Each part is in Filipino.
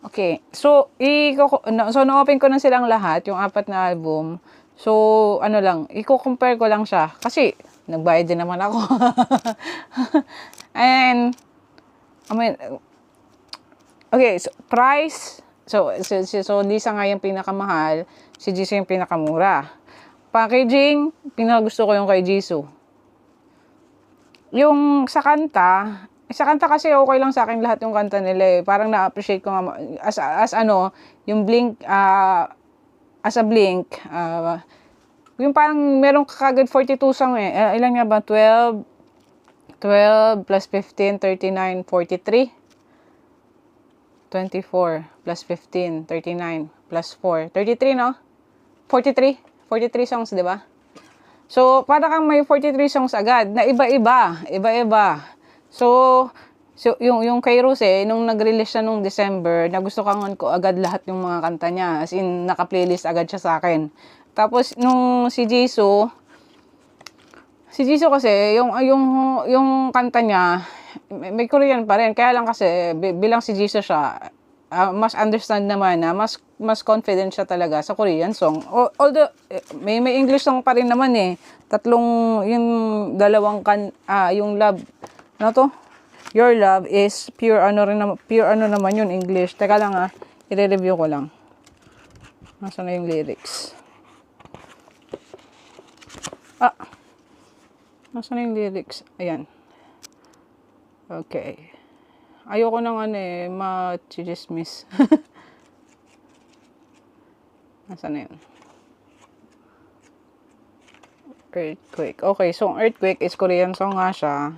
Okay. So, na-open ko na silang lahat, yung 4 na album. So, ano lang, i-compare ko lang siya. Kasi, nagbayad din naman ako. And, I mean, okay, so, price, so Lisa nga yung pinakamahal, si Jisoo yung pinakamura. Packaging, pinakagusto ko yung kay Jisoo. Yung sa kanta kasi okay lang sa akin lahat yung kanta nila eh. Parang na-appreciate ko nga, as ano, yung Blink, as a Blink, yung parang meron kagad 42 song eh. Ilan nga ba? 12 plus 15, 39, 43. 24 plus 15, 39 plus 4, 33 no? 43 songs, di ba? So, para kang may 43 songs agad na iba-iba. So yung kay Rose, nung nag-release siya nung December, nagustuhan ko agad lahat yung mga kanta niya. As in, naka-playlist agad siya sa akin. Tapos, nung si Jisoo kasi, yung kanta niya, may Korean pa rin. Kaya lang kasi, bilang si Jisoo siya, mas understand naman na, mas confident siya talaga sa Korean song. Although, may English song pa rin naman eh. Yung dalawang yung Love, ano to? Your Love is pure ano naman yun, English. Teka lang i-review ko lang. Nasaan na yung lyrics? Nasaan na yung lyrics? Ayan. Okay. Ayoko nang ma-chismis. Nasaan na yun? Earthquake. Okay, so Earthquake is Korean song nga siya.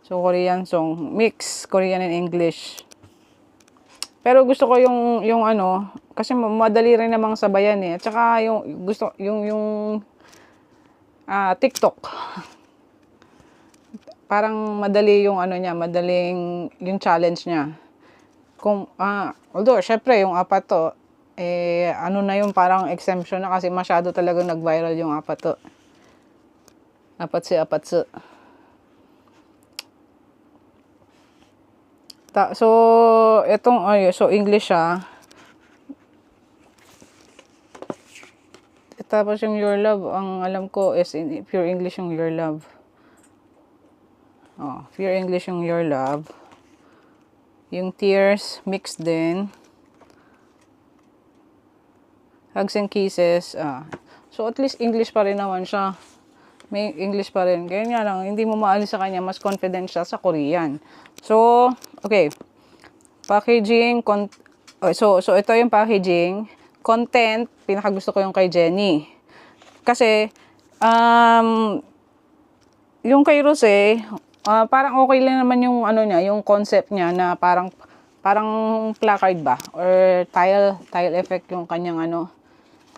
So, Korean song. Mix Korean and English. Pero gusto ko yung kasi madali rin namang sabayan eh. At saka yung TikTok. Parang madali yung madaling yung challenge niya. Although, syempre, yung 4 to, na yung parang exemption na kasi masyado talagang nag-viral yung 4 to. 4 si. So, so English siya. Tapos yung Your Love, ang alam ko is pure English yung Your Love. Pure English yung Your Love. Yung Tears, mixed din. Hugs and Kisses. So, at least English pa rin naman siya. May English pa rin. Kaya nga lang, hindi mo maalis sa kanya, mas confident siya sa Korean. So, okay. Packaging, so ito yung packaging. Content, pinakagusto ko yung kay Jennie. Kasi, yung kay Rose, parang okay lang naman yung niya, yung concept niya na parang placard ba? Or tile effect yung kanyang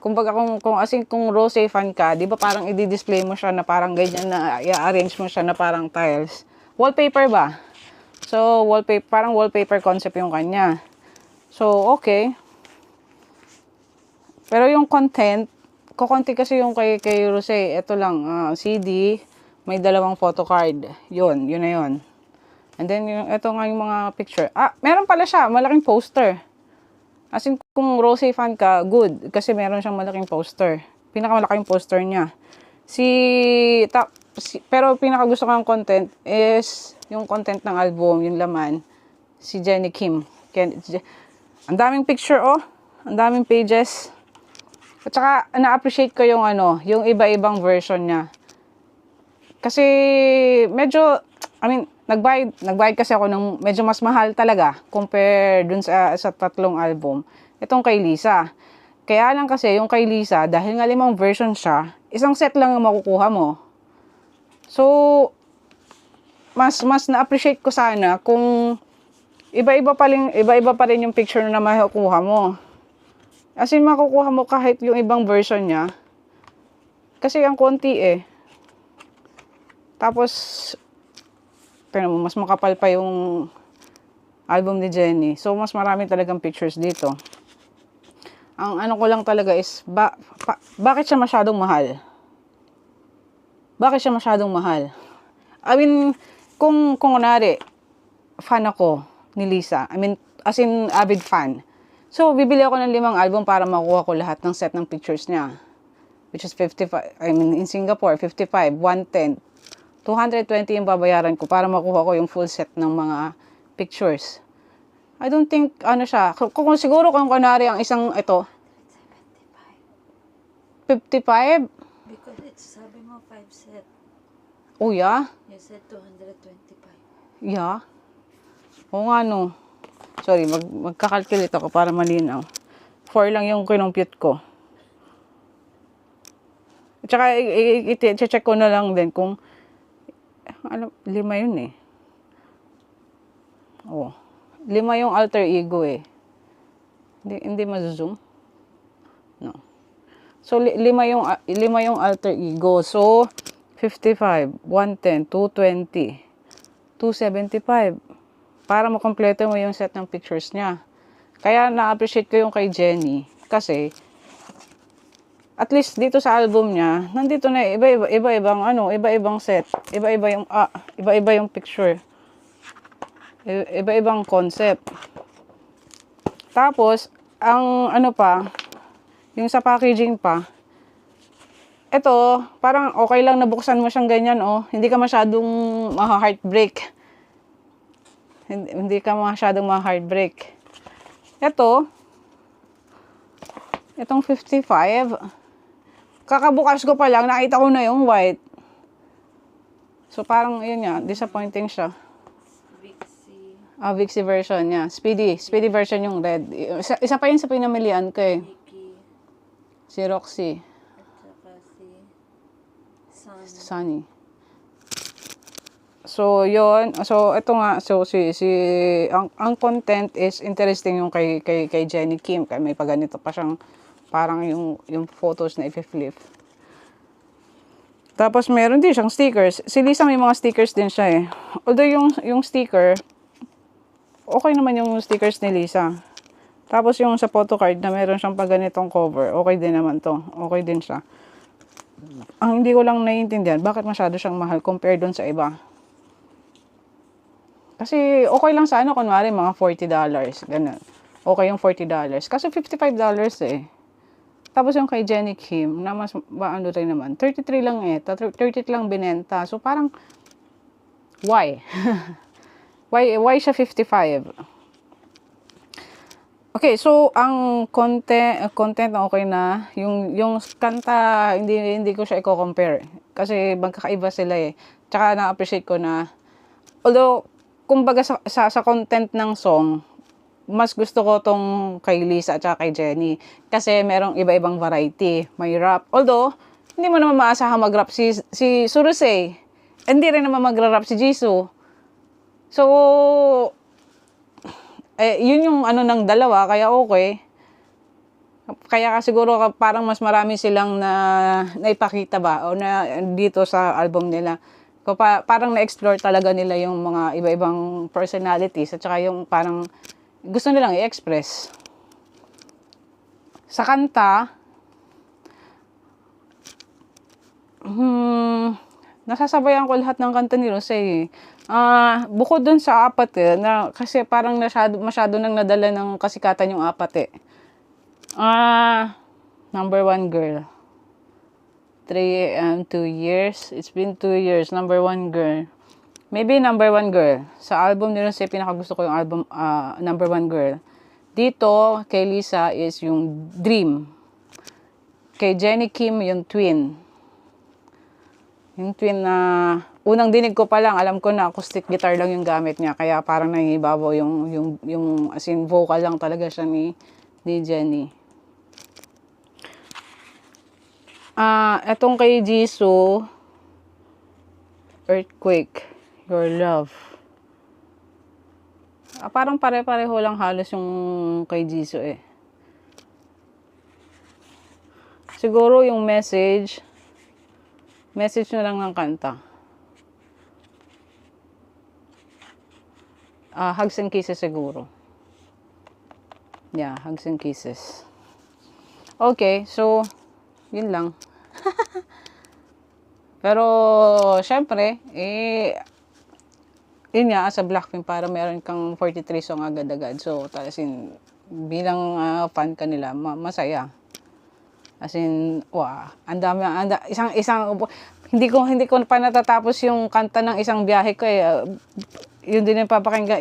Kumbaga kung Rose fan ka, 'di ba parang i-display mo siya na parang ganyan na i-arrange mo siya na parang tiles. Wallpaper ba? So, parang wallpaper concept yung kanya. So, okay. Pero yung content, kukunti kasi yung kay Rose, ito lang, CD, may 2 photo card. Yun na yun. And then, ito nga yung mga picture. Meron pala siya, malaking poster. As in, kung Rose fan ka, good. Kasi meron siyang malaking poster. Pinakamalaking poster niya. Pero pinakagusto ko ng content is yung content ng album, yung laman. Si Jennie Kim. Ang daming picture, ang daming pages. At saka, na-appreciate ko yung yung iba-ibang version niya. Kasi, medyo, nagbayad kasi ako ng medyo mas mahal talaga compare dun sa 3 album. Itong kay Lisa. Kaya lang kasi yung kay Lisa, dahil nga 5 version siya, isang set lang ang makukuha mo. So, mas na-appreciate ko sana kung iba-iba pa rin yung picture na makukuha mo. As in, makukuha mo kahit yung ibang version niya. Kasi ang konti eh. Tapos, mas makapal pa yung album ni Jennie. So, mas marami talagang pictures dito. Ang ko lang talaga is, bakit siya masyadong mahal? Bakit siya masyadong mahal? Kung kunwari, fan ako ni Lisa. as in avid fan. So, bibili ako ng 5 album para makuha ko lahat ng set ng pictures niya. Which is 55, I mean, in Singapore, 55, 110, 220 yung babayaran ko para makuha ko yung full set ng mga pictures. I don't think, ano siya, kung siguro kung kunwari ang isang, ito, 55? Because it's, sabi mo, 5 set. Oh, yeah? You said 225. Yeah. Oo nga, no. Sorry, magkakalculate ako para malinaw. 4 lang yung kinumpute ko. At saka, i-check ko na lang din kung, 5 yun eh. Oh. 5 yung alter ego eh. Hindi ma-zoom. No. So, 5 yung alter ego. So, 55, 110, 220, 275. Para makompleto mo yung set ng pictures niya. Kaya na-appreciate ko yung kay Jenny. Kasi, at least dito sa album niya, nandito na iba-ibang set. Iba-iba yung picture. Iba-ibang concept. Tapos, ang yung sa packaging pa, ito, parang okay lang nabuksan mo siyang ganyan, oh. Hindi ka masyadong ma-heartbreak. Hindi ka masyadong ma-heartbreak. Itong 55, kakabukas ko pa lang, nakita ko na yung white. So, parang, yun nga, disappointing siya. Vixie. Vixie version niya. Speedy version yung red. Isa pa yun sa pinamilian ko eh. Vicky. Si Roxy. At saka si Sunny. So, yun. So, ito nga. So, ang content is interesting yung kay Jenny Kim. Kaya may paganito pa siyang parang yung photos na i-flip. Tapos, meron din siyang stickers. Si Lisa may mga stickers din siya eh. Although, yung sticker, okay naman yung stickers ni Lisa. Tapos, yung sa photocard na meron siyang paganitong cover, okay din naman to. Okay din siya. Ang hindi ko lang naiintindihan, bakit masyado siyang mahal compared dun sa iba? Kasi okay lang sa kunwari mga $40, ganun. Okay yung $40. Kasi $55 eh. Tapos yung kay Jenny Kim, na mas rin naman, 33 lang eh. 30 lang binenta. So parang, why? why siya 55? Okay, so ang content na okay na, yung kanta hindi ko siya i-compare kasi magkakaiba sila eh. Tsaka na-appreciate ko na although kumbaga sa content ng song, mas gusto ko tong kay Lisa at kay Jenny kasi merong iba-ibang variety. May rap. Although hindi mo naman maasahang mag-rap si Surusei. Hindi rin naman magra-rap si Jisoo. So yun yung ng dalawa, kaya okay. Kaya siguro parang mas marami silang naipakita ba o na dito sa album nila. Parang na-explore talaga nila yung mga iba-ibang personalities at saka yung parang gusto nilang i-express. Sa kanta, nasasabayan ko lahat ng kanta ni Rosé. Bukod dun sa 4 na kasi parang masyado nang nadala ng kasikatan yung 4 Number 1 Girl. 3 and 2 years. It's been 2 years. Number 1 Girl. Maybe Number 1 Girl. Sa album ni Rosé, pinakagusto ko yung album Number 1 Girl. Dito, kay Lisa is yung Dream. Kay Jenny Kim, yung Twin. Yung Twin na unang dinig ko pa lang, alam ko na acoustic guitar lang yung gamit niya. Kaya parang nangibabaw yung as in vocal lang talaga siya ni Jenny. Etong kay Jisoo, Earthquake, Your Love. Parang pare-pareho lang halos yung kay Jisoo eh. Siguro yung message na lang ng kanta. Hugs and Kisses siguro. Yeah, Hugs and Kisses. Okay, so yun lang. Pero syempre, yun nga, as a Blackpink, para meron kang 43 song agad-agad. So, as in, bilang fan ka nila, masaya. As in, wow, ang dami, hindi ko pa natatapos yung kanta ng isang biyahe ko eh. Yun din yung papakinggan,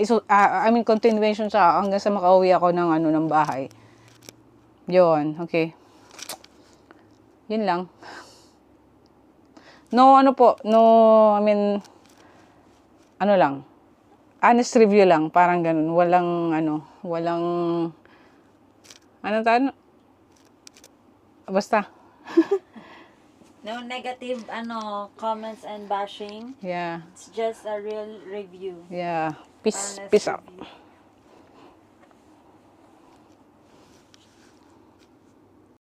continuation siya hanggang sa makauwi ako ng bahay. Yun, okay. Yun lang. No, honest review lang, parang ganun. Basta. No negative comments and bashing. Yeah, It's just a real review. yeah. Peace Honest out. review.